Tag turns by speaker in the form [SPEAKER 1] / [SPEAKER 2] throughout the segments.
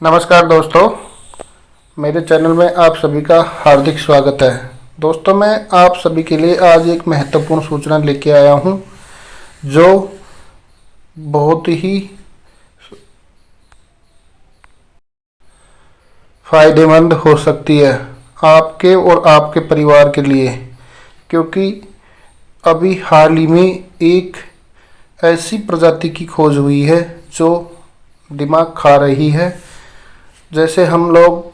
[SPEAKER 1] नमस्कार दोस्तों, मेरे चैनल में आप सभी का हार्दिक स्वागत है। दोस्तों, मैं आप सभी के लिए आज एक महत्वपूर्ण सूचना लेके आया हूं जो बहुत ही फायदेमंद हो सकती है आपके और आपके परिवार के लिए, क्योंकि अभी हाल ही में एक ऐसी प्रजाति की खोज हुई है जो दिमाग खा रही है। जैसे हम लोग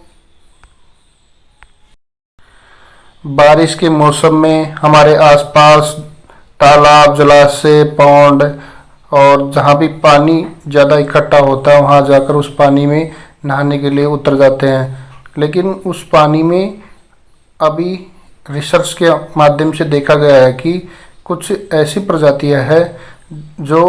[SPEAKER 1] बारिश के मौसम में हमारे आसपास तालाब, जलाशय, पौंड और जहाँ भी पानी ज़्यादा इकट्ठा होता है वहाँ जाकर उस पानी में नहाने के लिए उतर जाते हैं, लेकिन उस पानी में अभी रिसर्च के माध्यम से देखा गया है कि कुछ ऐसी प्रजातियां हैं जो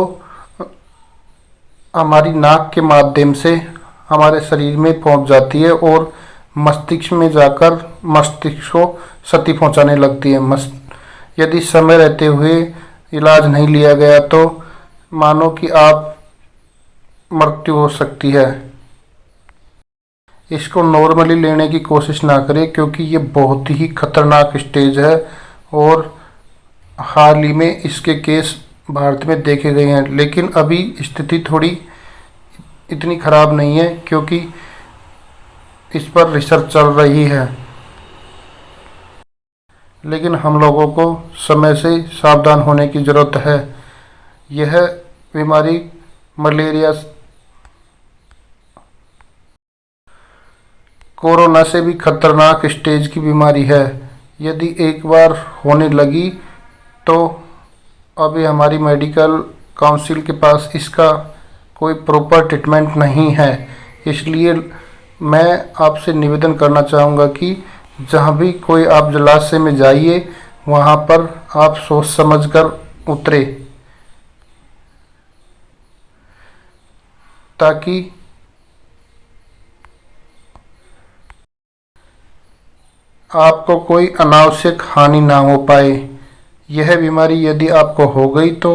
[SPEAKER 1] हमारी नाक के माध्यम से हमारे शरीर में पहुंच जाती है और मस्तिष्क में जाकर मस्तिष्क को क्षति पहुंचाने लगती है। यदि समय रहते हुए इलाज नहीं लिया गया तो मानो कि आप मृत्यु हो सकती है। इसको नॉर्मली लेने की कोशिश ना करें, क्योंकि ये बहुत ही खतरनाक स्टेज है और हाल ही में इसके केस भारत में देखे गए हैं। लेकिन अभी स्थिति थोड़ी इतनी ख़राब नहीं है, क्योंकि इस पर रिसर्च चल रही है। लेकिन हम लोगों को समय से सावधान होने की ज़रूरत है। यह बीमारी मलेरिया, कोरोना से भी खतरनाक स्टेज की बीमारी है। यदि एक बार होने लगी तो अभी हमारी मेडिकल काउंसिल के पास इसका कोई प्रॉपर ट्रीटमेंट नहीं है। इसलिए मैं आपसे निवेदन करना चाहूँगा कि जहाँ भी कोई आप जलाशय में जाइए वहाँ पर आप सोच समझकर उतरे, ताकि आपको कोई अनावश्यक हानि ना हो पाए। यह बीमारी यदि आपको हो गई तो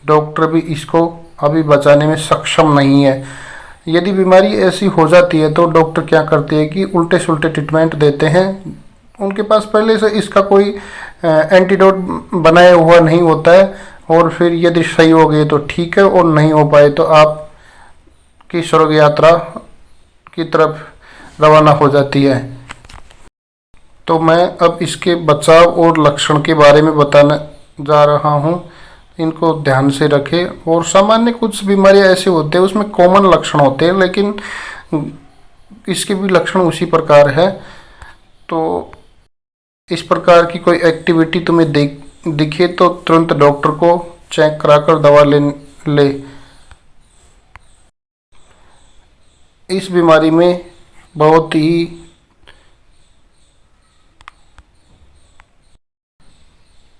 [SPEAKER 1] डॉक्टर भी इसको अभी बचाने में सक्षम नहीं है। यदि बीमारी ऐसी हो जाती है तो डॉक्टर क्या करते हैं कि उल्टे सुल्टे ट्रीटमेंट देते हैं। उनके पास पहले से इसका कोई एंटीडोट बनाया हुआ नहीं होता है, और फिर यदि सही हो गए तो ठीक है और नहीं हो पाए तो आपकी स्वर्ग यात्रा की तरफ रवाना हो जाती है। तो मैं अब इसके बचाव और लक्षण के बारे में बताने जा रहा हूँ। इनको ध्यान से रखें। और सामान्य कुछ बीमारियां ऐसे होते हैं उसमें कॉमन लक्षण होते हैं, लेकिन इसके भी लक्षण उसी प्रकार है। तो इस प्रकार की कोई एक्टिविटी तुम्हें दिखे तो तुरंत डॉक्टर को चेक कराकर दवा ले। इस बीमारी में बहुत ही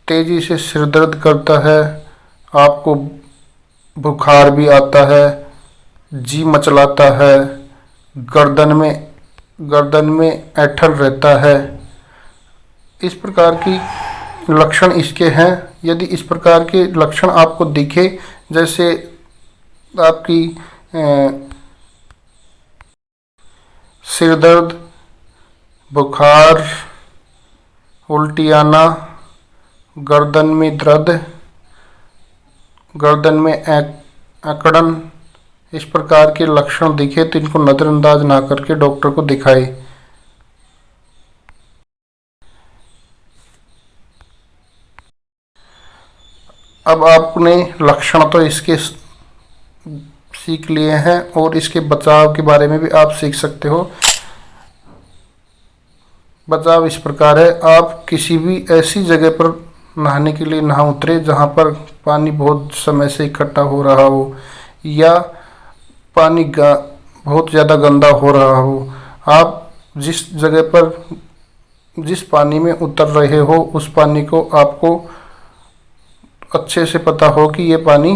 [SPEAKER 1] तेजी से सिर दर्द करता है, आपको बुखार भी आता है, जी मचलाता है, गर्दन में ऐंठन रहता है। इस प्रकार की लक्षण इसके हैं। यदि इस प्रकार के लक्षण आपको दिखे, जैसे आपकी सिर दर्द, बुखार, उल्टी आना, गर्दन में दर्द, गर्दन में अकड़न, इस प्रकार के लक्षण दिखे तो इनको नज़रअंदाज ना करके डॉक्टर को दिखाए। अब आपने लक्षण तो इसके सीख लिए हैं और इसके बचाव के बारे में भी आप सीख सकते हो। बचाव इस प्रकार है, आप किसी भी ऐसी जगह पर नहाने के लिए ना उतरे जहाँ पर पानी बहुत समय से इकट्ठा हो रहा हो या पानी बहुत ज़्यादा गंदा हो रहा हो। आप जिस जगह पर जिस पानी में उतर रहे हो उस पानी को आपको अच्छे से पता हो कि ये पानी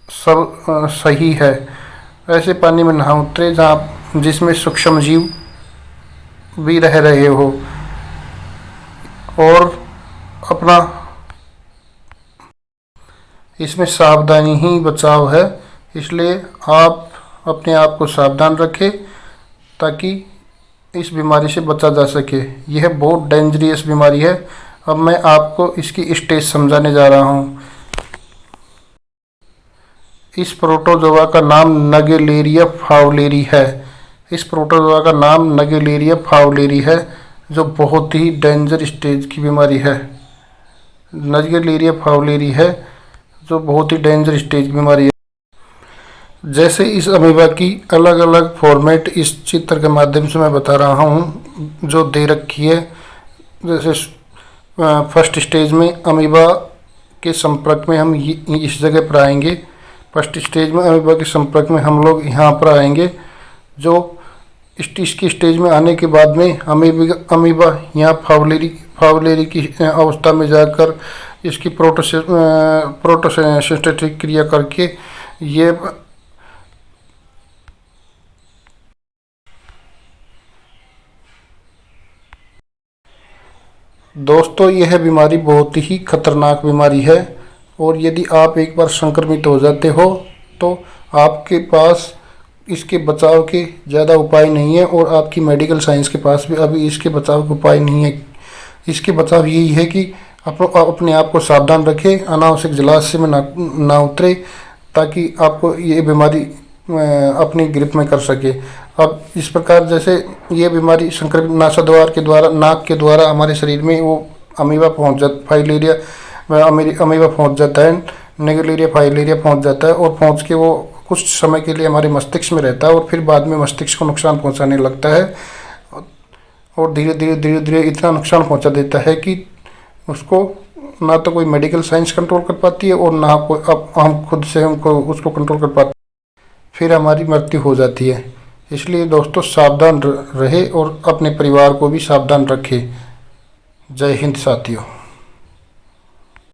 [SPEAKER 1] सब सही है। ऐसे पानी में ना उतरे जिसमें सूक्ष्म जीव भी रह रहे हो। और अपना इसमें सावधानी ही बचाव है, इसलिए आप अपने आप को सावधान रखें। ताकि इस बीमारी से बचा जा सके। यह बहुत डेंजरियस बीमारी है। अब मैं आपको इसकी स्टेज समझाने जा रहा हूँ। इस प्रोटोजोआ का नाम नगेलेरिया फाउलेरी है। इस प्रोटोजोआ का नाम नगेलेरिया फाउलेरी है, जो बहुत ही डेंजर स्टेज की बीमारी है। नगेलेरिया फाउलेरी है, जो बहुत ही डेंजर स्टेज की बीमारी है। जैसे इस अमीबा की अलग अलग फॉर्मेट इस चित्र के माध्यम से मैं बता रहा हूँ, जो दे रखी है। जैसे फर्स्ट स्टेज में अमीबा के संपर्क में हम इस जगह पर आएंगे। फर्स्ट स्टेज में अमीबा के संपर्क में हम लोग यहाँ पर आएंगे। जो इसकी स्टेज में आने के बाद में अमीबा यहाँ फाउलेरी की अवस्था में जाकर इसकी प्रोटोसिंथेटिक क्रिया करके ये दोस्तों, यह बीमारी बहुत ही खतरनाक बीमारी है, और यदि आप एक बार संक्रमित हो जाते हो तो आपके पास इसके बचाव के ज़्यादा उपाय नहीं है, और आपकी मेडिकल साइंस के पास भी अभी इसके बचाव के उपाय नहीं है। इसके बचाव यही है कि अपने आप को सावधान रखें, अनावश्यक जलाशय में ना उतरे, ताकि आपको ये बीमारी अपनी ग्रिप में कर सके। अब इस प्रकार जैसे ये बीमारी संक्रमित नासाद्वार के द्वारा, नाक के द्वारा हमारे शरीर में वो अमीबा पहुँच जाता, अमीबा पहुँच जाता है, नेगेलेरिया फाइलेरिया पहुँच जाता है, और पहुँच के वो कुछ समय के लिए हमारे मस्तिष्क में रहता है, और फिर बाद में मस्तिष्क को नुकसान पहुँचाने लगता है, और धीरे धीरे इतना नुकसान पहुँचा देता है कि उसको ना तो कोई मेडिकल साइंस कंट्रोल कर पाती है, और ना अब हम खुद से हमको उसको कंट्रोल कर पाते, फिर हमारी मृत्यु हो जाती है। इसलिए दोस्तों, सावधान रहे और अपने परिवार को भी सावधान रखें। जय हिंद साथियों।